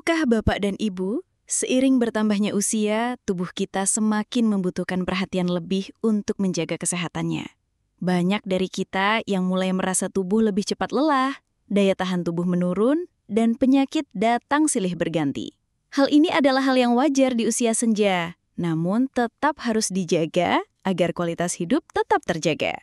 Tahukah Bapak dan Ibu, seiring bertambahnya usia, tubuh kita semakin membutuhkan perhatian lebih untuk menjaga kesehatannya. Banyak dari kita yang mulai merasa tubuh lebih cepat lelah, daya tahan tubuh menurun, dan penyakit datang silih berganti. Hal ini adalah hal yang wajar di usia senja, namun tetap harus dijaga agar kualitas hidup tetap terjaga.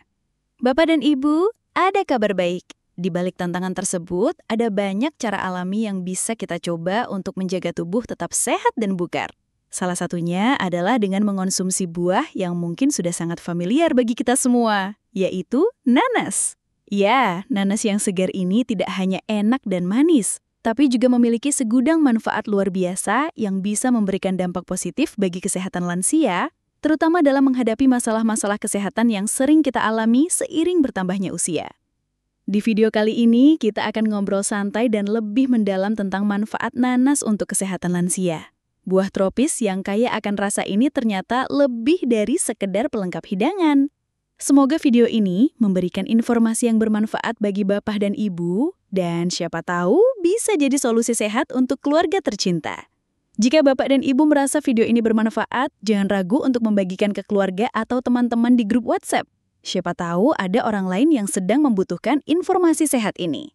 Bapak dan Ibu, ada kabar baik. Di balik tantangan tersebut, ada banyak cara alami yang bisa kita coba untuk menjaga tubuh tetap sehat dan bugar. Salah satunya adalah dengan mengonsumsi buah yang mungkin sudah sangat familiar bagi kita semua, yaitu nanas. Ya, nanas yang segar ini tidak hanya enak dan manis, tapi juga memiliki segudang manfaat luar biasa yang bisa memberikan dampak positif bagi kesehatan lansia, terutama dalam menghadapi masalah-masalah kesehatan yang sering kita alami seiring bertambahnya usia. Di video kali ini, kita akan ngobrol santai dan lebih mendalam tentang manfaat nanas untuk kesehatan lansia. Buah tropis yang kaya akan rasa ini ternyata lebih dari sekedar pelengkap hidangan. Semoga video ini memberikan informasi yang bermanfaat bagi Bapak dan Ibu, dan siapa tahu bisa jadi solusi sehat untuk keluarga tercinta. Jika Bapak dan Ibu merasa video ini bermanfaat, jangan ragu untuk membagikan ke keluarga atau teman-teman di grup WhatsApp. Siapa tahu ada orang lain yang sedang membutuhkan informasi sehat ini.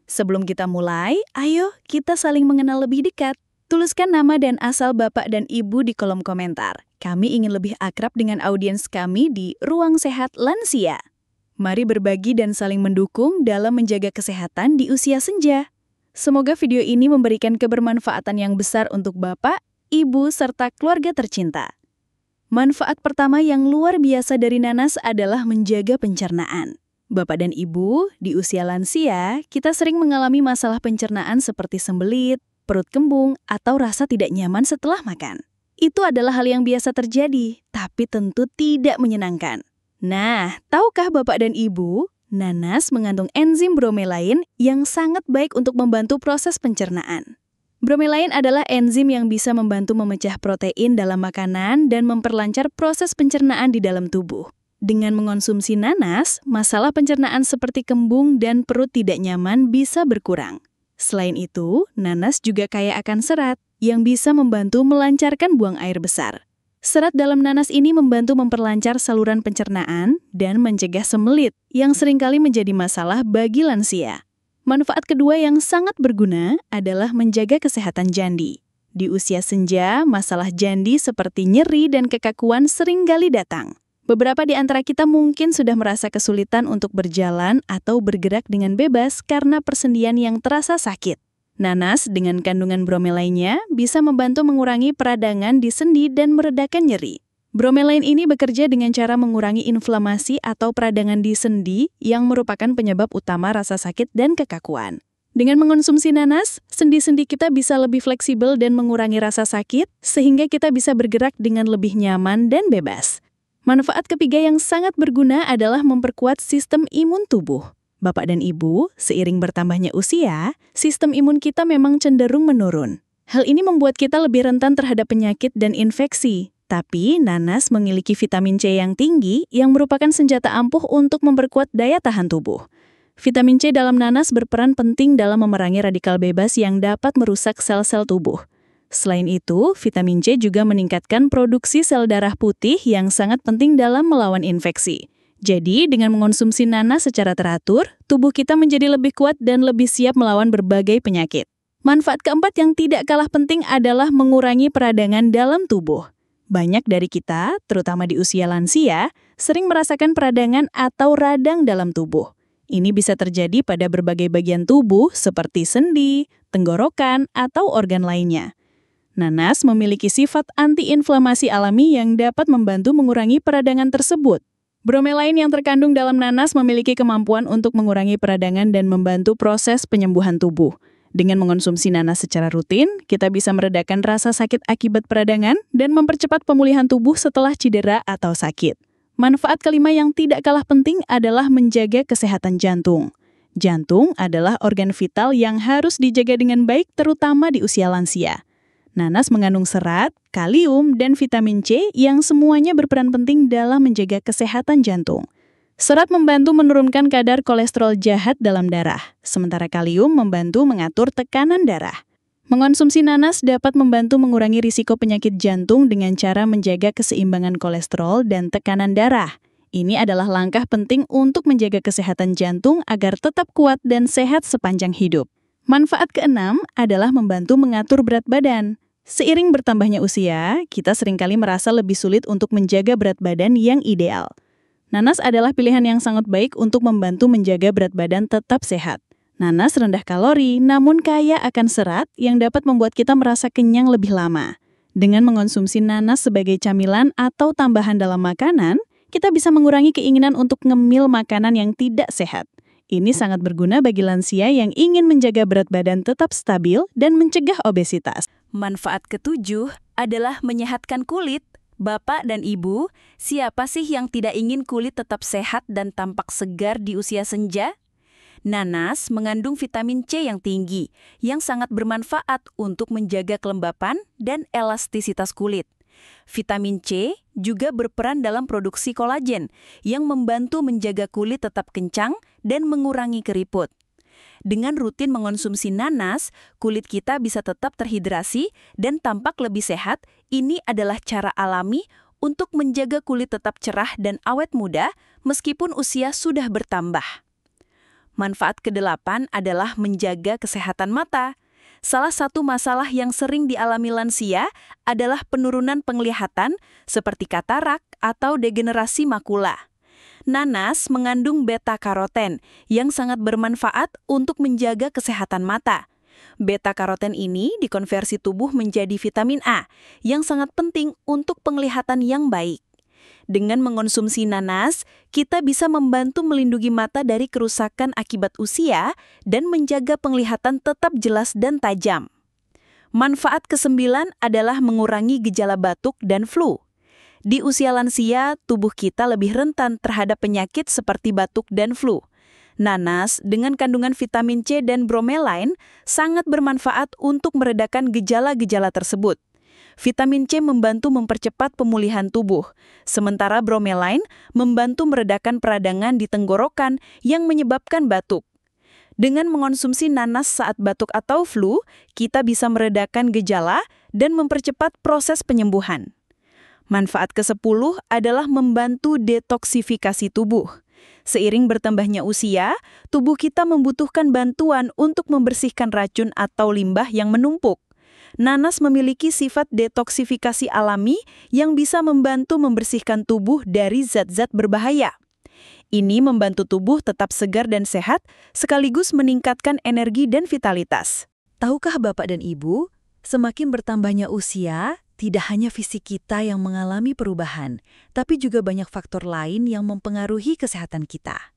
Sebelum kita mulai, ayo kita saling mengenal lebih dekat. Tuliskan nama dan asal Bapak dan Ibu di kolom komentar. Kami ingin lebih akrab dengan audiens kami di Ruang Sehat Lansia. Mari berbagi dan saling mendukung dalam menjaga kesehatan di usia senja. Semoga video ini memberikan kebermanfaatan yang besar untuk Bapak, Ibu, serta keluarga tercinta. Manfaat pertama yang luar biasa dari nanas adalah menjaga pencernaan. Bapak dan Ibu, di usia lansia, kita sering mengalami masalah pencernaan seperti sembelit, perut kembung, atau rasa tidak nyaman setelah makan. Itu adalah hal yang biasa terjadi, tapi tentu tidak menyenangkan. Nah, tahukah Bapak dan Ibu, nanas mengandung enzim bromelain yang sangat baik untuk membantu proses pencernaan. Bromelain adalah enzim yang bisa membantu memecah protein dalam makanan dan memperlancar proses pencernaan di dalam tubuh. Dengan mengonsumsi nanas, masalah pencernaan seperti kembung dan perut tidak nyaman bisa berkurang. Selain itu, nanas juga kaya akan serat yang bisa membantu melancarkan buang air besar. Serat dalam nanas ini membantu memperlancar saluran pencernaan dan mencegah sembelit yang seringkali menjadi masalah bagi lansia. Manfaat kedua yang sangat berguna adalah menjaga kesehatan jandi. Di usia senja, masalah jandi seperti nyeri dan kekakuan seringkali datang. Beberapa di antara kita mungkin sudah merasa kesulitan untuk berjalan atau bergerak dengan bebas karena persendian yang terasa sakit. Nanas dengan kandungan bromelainnya bisa membantu mengurangi peradangan di sendi dan meredakan nyeri. Bromelain ini bekerja dengan cara mengurangi inflamasi atau peradangan di sendi yang merupakan penyebab utama rasa sakit dan kekakuan. Dengan mengonsumsi nanas, sendi-sendi kita bisa lebih fleksibel dan mengurangi rasa sakit, sehingga kita bisa bergerak dengan lebih nyaman dan bebas. Manfaat ketiga yang sangat berguna adalah memperkuat sistem imun tubuh. Bapak dan Ibu, seiring bertambahnya usia, sistem imun kita memang cenderung menurun. Hal ini membuat kita lebih rentan terhadap penyakit dan infeksi. Tapi, nanas memiliki vitamin C yang tinggi yang merupakan senjata ampuh untuk memperkuat daya tahan tubuh. Vitamin C dalam nanas berperan penting dalam memerangi radikal bebas yang dapat merusak sel-sel tubuh. Selain itu, vitamin C juga meningkatkan produksi sel darah putih yang sangat penting dalam melawan infeksi. Jadi, dengan mengonsumsi nanas secara teratur, tubuh kita menjadi lebih kuat dan lebih siap melawan berbagai penyakit. Manfaat keempat yang tidak kalah penting adalah mengurangi peradangan dalam tubuh. Banyak dari kita, terutama di usia lansia, sering merasakan peradangan atau radang dalam tubuh. Ini bisa terjadi pada berbagai bagian tubuh seperti sendi, tenggorokan, atau organ lainnya. Nanas memiliki sifat antiinflamasi alami yang dapat membantu mengurangi peradangan tersebut. Bromelain yang terkandung dalam nanas memiliki kemampuan untuk mengurangi peradangan dan membantu proses penyembuhan tubuh. Dengan mengonsumsi nanas secara rutin, kita bisa meredakan rasa sakit akibat peradangan dan mempercepat pemulihan tubuh setelah cedera atau sakit. Manfaat kelima yang tidak kalah penting adalah menjaga kesehatan jantung. Jantung adalah organ vital yang harus dijaga dengan baik terutama di usia lansia. Nanas mengandung serat, kalium, dan vitamin C yang semuanya berperan penting dalam menjaga kesehatan jantung. Serat membantu menurunkan kadar kolesterol jahat dalam darah, sementara kalium membantu mengatur tekanan darah. Mengonsumsi nanas dapat membantu mengurangi risiko penyakit jantung dengan cara menjaga keseimbangan kolesterol dan tekanan darah. Ini adalah langkah penting untuk menjaga kesehatan jantung agar tetap kuat dan sehat sepanjang hidup. Manfaat keenam adalah membantu mengatur berat badan. Seiring bertambahnya usia, kita seringkali merasa lebih sulit untuk menjaga berat badan yang ideal. Nanas adalah pilihan yang sangat baik untuk membantu menjaga berat badan tetap sehat. Nanas rendah kalori, namun kaya akan serat yang dapat membuat kita merasa kenyang lebih lama. Dengan mengonsumsi nanas sebagai camilan atau tambahan dalam makanan, kita bisa mengurangi keinginan untuk ngemil makanan yang tidak sehat. Ini sangat berguna bagi lansia yang ingin menjaga berat badan tetap stabil dan mencegah obesitas. Manfaat ketujuh adalah menyehatkan kulit. Bapak dan Ibu, siapa sih yang tidak ingin kulit tetap sehat dan tampak segar di usia senja? Nanas mengandung vitamin C yang tinggi, yang sangat bermanfaat untuk menjaga kelembapan dan elastisitas kulit. Vitamin C juga berperan dalam produksi kolagen, yang membantu menjaga kulit tetap kencang dan mengurangi keriput. Dengan rutin mengonsumsi nanas, kulit kita bisa tetap terhidrasi dan tampak lebih sehat. Ini adalah cara alami untuk menjaga kulit tetap cerah dan awet muda meskipun usia sudah bertambah. Manfaat ke-8 adalah menjaga kesehatan mata. Salah satu masalah yang sering dialami lansia adalah penurunan penglihatan seperti katarak atau degenerasi makula. Nanas mengandung beta-karoten yang sangat bermanfaat untuk menjaga kesehatan mata. Beta-karoten ini dikonversi tubuh menjadi vitamin A yang sangat penting untuk penglihatan yang baik. Dengan mengonsumsi nanas, kita bisa membantu melindungi mata dari kerusakan akibat usia dan menjaga penglihatan tetap jelas dan tajam. Manfaat ke-9 adalah mengurangi gejala batuk dan flu. Di usia lansia, tubuh kita lebih rentan terhadap penyakit seperti batuk dan flu. Nanas dengan kandungan vitamin C dan bromelain sangat bermanfaat untuk meredakan gejala-gejala tersebut. Vitamin C membantu mempercepat pemulihan tubuh, sementara bromelain membantu meredakan peradangan di tenggorokan yang menyebabkan batuk. Dengan mengonsumsi nanas saat batuk atau flu, kita bisa meredakan gejala dan mempercepat proses penyembuhan. Manfaat ke-10 adalah membantu detoksifikasi tubuh. Seiring bertambahnya usia, tubuh kita membutuhkan bantuan untuk membersihkan racun atau limbah yang menumpuk. Nanas memiliki sifat detoksifikasi alami yang bisa membantu membersihkan tubuh dari zat-zat berbahaya. Ini membantu tubuh tetap segar dan sehat, sekaligus meningkatkan energi dan vitalitas. Tahukah Bapak dan Ibu, semakin bertambahnya usia, tidak hanya fisik kita yang mengalami perubahan, tapi juga banyak faktor lain yang mempengaruhi kesehatan kita.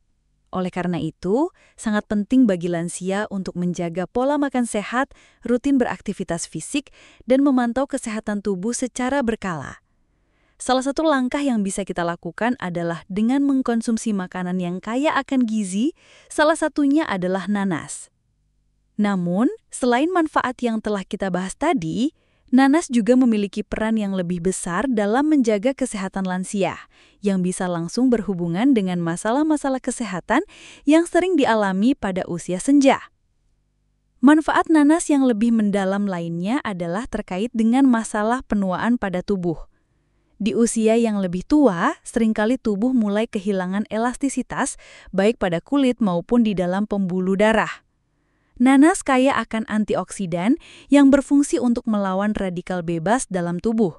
Oleh karena itu, sangat penting bagi lansia untuk menjaga pola makan sehat, rutin beraktivitas fisik, dan memantau kesehatan tubuh secara berkala. Salah satu langkah yang bisa kita lakukan adalah dengan mengkonsumsi makanan yang kaya akan gizi, salah satunya adalah nanas. Namun, selain manfaat yang telah kita bahas tadi, nanas juga memiliki peran yang lebih besar dalam menjaga kesehatan lansia, yang bisa langsung berhubungan dengan masalah-masalah kesehatan yang sering dialami pada usia senja. Manfaat nanas yang lebih mendalam lainnya adalah terkait dengan masalah penuaan pada tubuh. Di usia yang lebih tua, seringkali tubuh mulai kehilangan elastisitas, baik pada kulit maupun di dalam pembuluh darah. Nanas kaya akan antioksidan yang berfungsi untuk melawan radikal bebas dalam tubuh.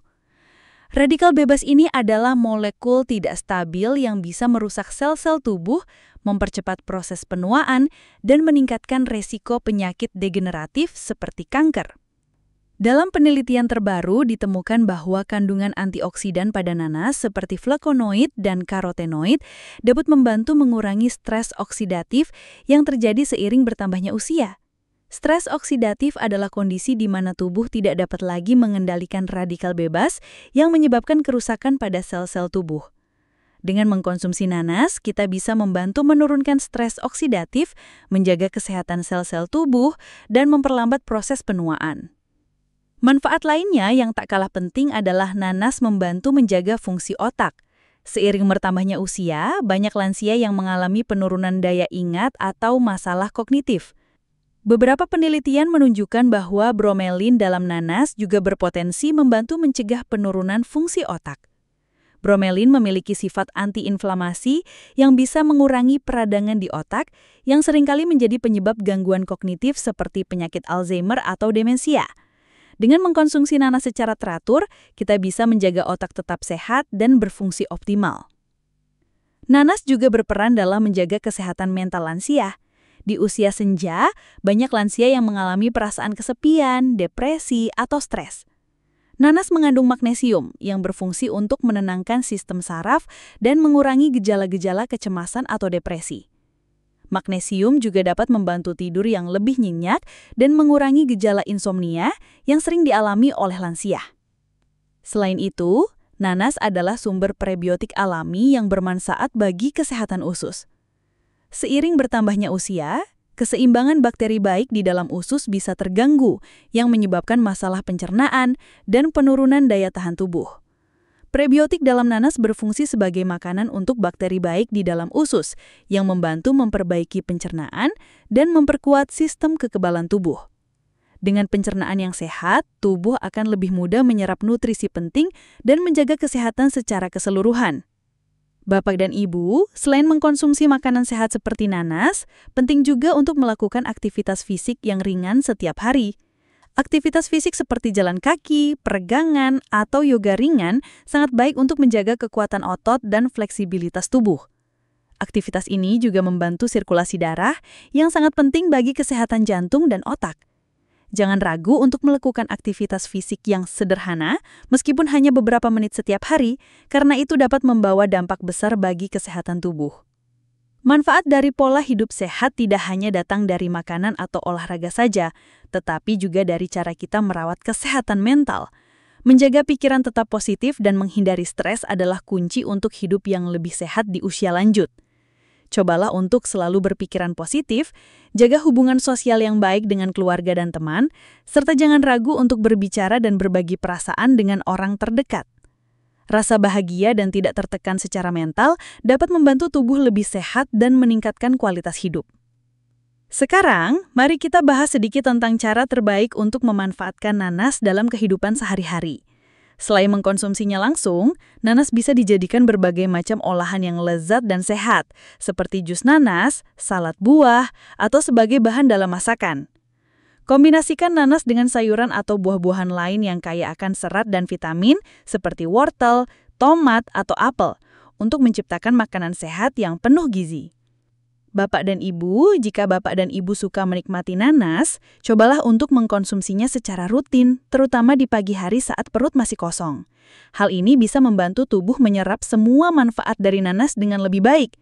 Radikal bebas ini adalah molekul tidak stabil yang bisa merusak sel-sel tubuh, mempercepat proses penuaan, dan meningkatkan resiko penyakit degeneratif seperti kanker. Dalam penelitian terbaru ditemukan bahwa kandungan antioksidan pada nanas seperti flavonoid dan karotenoid dapat membantu mengurangi stres oksidatif yang terjadi seiring bertambahnya usia. Stres oksidatif adalah kondisi di mana tubuh tidak dapat lagi mengendalikan radikal bebas yang menyebabkan kerusakan pada sel-sel tubuh. Dengan mengkonsumsi nanas, kita bisa membantu menurunkan stres oksidatif, menjaga kesehatan sel-sel tubuh, dan memperlambat proses penuaan. Manfaat lainnya yang tak kalah penting adalah nanas membantu menjaga fungsi otak. Seiring bertambahnya usia, banyak lansia yang mengalami penurunan daya ingat atau masalah kognitif. Beberapa penelitian menunjukkan bahwa bromelin dalam nanas juga berpotensi membantu mencegah penurunan fungsi otak. Bromelin memiliki sifat antiinflamasi yang bisa mengurangi peradangan di otak yang seringkali menjadi penyebab gangguan kognitif seperti penyakit Alzheimer atau demensia. Dengan mengkonsumsi nanas secara teratur, kita bisa menjaga otak tetap sehat dan berfungsi optimal. Nanas juga berperan dalam menjaga kesehatan mental lansia. Di usia senja, banyak lansia yang mengalami perasaan kesepian, depresi, atau stres. Nanas mengandung magnesium yang berfungsi untuk menenangkan sistem saraf dan mengurangi gejala-gejala kecemasan atau depresi. Magnesium juga dapat membantu tidur yang lebih nyenyak dan mengurangi gejala insomnia yang sering dialami oleh lansia. Selain itu, nanas adalah sumber prebiotik alami yang bermanfaat bagi kesehatan usus. Seiring bertambahnya usia, keseimbangan bakteri baik di dalam usus bisa terganggu yang menyebabkan masalah pencernaan dan penurunan daya tahan tubuh. Prebiotik dalam nanas berfungsi sebagai makanan untuk bakteri baik di dalam usus yang membantu memperbaiki pencernaan dan memperkuat sistem kekebalan tubuh. Dengan pencernaan yang sehat, tubuh akan lebih mudah menyerap nutrisi penting dan menjaga kesehatan secara keseluruhan. Bapak dan Ibu, selain mengkonsumsi makanan sehat seperti nanas, penting juga untuk melakukan aktivitas fisik yang ringan setiap hari. Aktivitas fisik seperti jalan kaki, peregangan, atau yoga ringan sangat baik untuk menjaga kekuatan otot dan fleksibilitas tubuh. Aktivitas ini juga membantu sirkulasi darah yang sangat penting bagi kesehatan jantung dan otak. Jangan ragu untuk melakukan aktivitas fisik yang sederhana, meskipun hanya beberapa menit setiap hari, karena itu dapat membawa dampak besar bagi kesehatan tubuh. Manfaat dari pola hidup sehat tidak hanya datang dari makanan atau olahraga saja, tetapi juga dari cara kita merawat kesehatan mental. Menjaga pikiran tetap positif dan menghindari stres adalah kunci untuk hidup yang lebih sehat di usia lanjut. Cobalah untuk selalu berpikiran positif, jaga hubungan sosial yang baik dengan keluarga dan teman, serta jangan ragu untuk berbicara dan berbagi perasaan dengan orang terdekat. Rasa bahagia dan tidak tertekan secara mental dapat membantu tubuh lebih sehat dan meningkatkan kualitas hidup. Sekarang, mari kita bahas sedikit tentang cara terbaik untuk memanfaatkan nanas dalam kehidupan sehari-hari. Selain mengkonsumsinya langsung, nanas bisa dijadikan berbagai macam olahan yang lezat dan sehat, seperti jus nanas, salad buah, atau sebagai bahan dalam masakan. Kombinasikan nanas dengan sayuran atau buah-buahan lain yang kaya akan serat dan vitamin, seperti wortel, tomat, atau apel, untuk menciptakan makanan sehat yang penuh gizi. Bapak dan Ibu, jika Bapak dan Ibu suka menikmati nanas, cobalah untuk mengkonsumsinya secara rutin, terutama di pagi hari saat perut masih kosong. Hal ini bisa membantu tubuh menyerap semua manfaat dari nanas dengan lebih baik.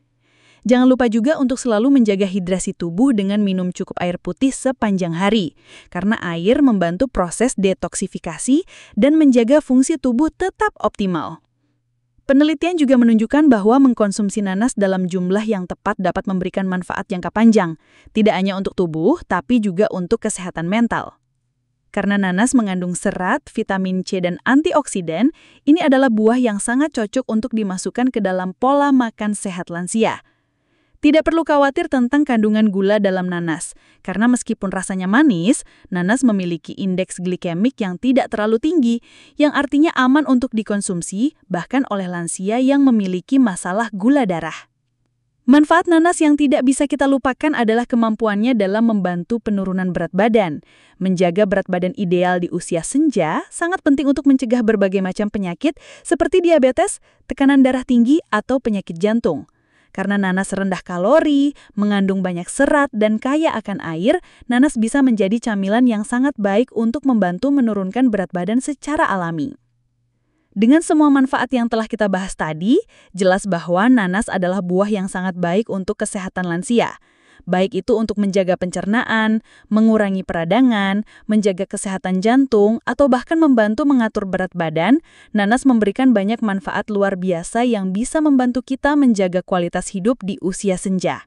Jangan lupa juga untuk selalu menjaga hidrasi tubuh dengan minum cukup air putih sepanjang hari, karena air membantu proses detoksifikasi dan menjaga fungsi tubuh tetap optimal. Penelitian juga menunjukkan bahwa mengkonsumsi nanas dalam jumlah yang tepat dapat memberikan manfaat jangka panjang, tidak hanya untuk tubuh, tapi juga untuk kesehatan mental. Karena nanas mengandung serat, vitamin C, dan antioksidan, ini adalah buah yang sangat cocok untuk dimasukkan ke dalam pola makan sehat lansia. Tidak perlu khawatir tentang kandungan gula dalam nanas, karena meskipun rasanya manis, nanas memiliki indeks glikemik yang tidak terlalu tinggi, yang artinya aman untuk dikonsumsi, bahkan oleh lansia yang memiliki masalah gula darah. Manfaat nanas yang tidak bisa kita lupakan adalah kemampuannya dalam membantu penurunan berat badan. Menjaga berat badan ideal di usia senja sangat penting untuk mencegah berbagai macam penyakit seperti diabetes, tekanan darah tinggi, atau penyakit jantung. Karena nanas rendah kalori, mengandung banyak serat, dan kaya akan air, nanas bisa menjadi camilan yang sangat baik untuk membantu menurunkan berat badan secara alami. Dengan semua manfaat yang telah kita bahas tadi, jelas bahwa nanas adalah buah yang sangat baik untuk kesehatan lansia. Baik itu untuk menjaga pencernaan, mengurangi peradangan, menjaga kesehatan jantung, atau bahkan membantu mengatur berat badan, nanas memberikan banyak manfaat luar biasa yang bisa membantu kita menjaga kualitas hidup di usia senja.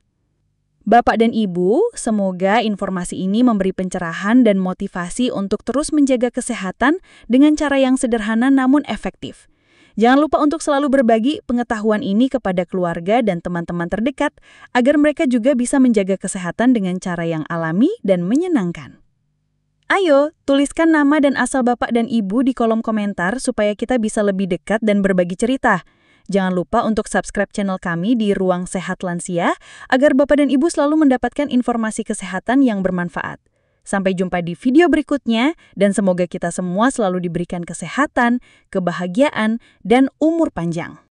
Bapak dan Ibu, semoga informasi ini memberi pencerahan dan motivasi untuk terus menjaga kesehatan dengan cara yang sederhana namun efektif. Jangan lupa untuk selalu berbagi pengetahuan ini kepada keluarga dan teman-teman terdekat agar mereka juga bisa menjaga kesehatan dengan cara yang alami dan menyenangkan. Ayo, tuliskan nama dan asal Bapak dan Ibu di kolom komentar supaya kita bisa lebih dekat dan berbagi cerita. Jangan lupa untuk subscribe channel kami di Ruang Sehat Lansia agar Bapak dan Ibu selalu mendapatkan informasi kesehatan yang bermanfaat. Sampai jumpa di video berikutnya dan semoga kita semua selalu diberikan kesehatan, kebahagiaan, dan umur panjang.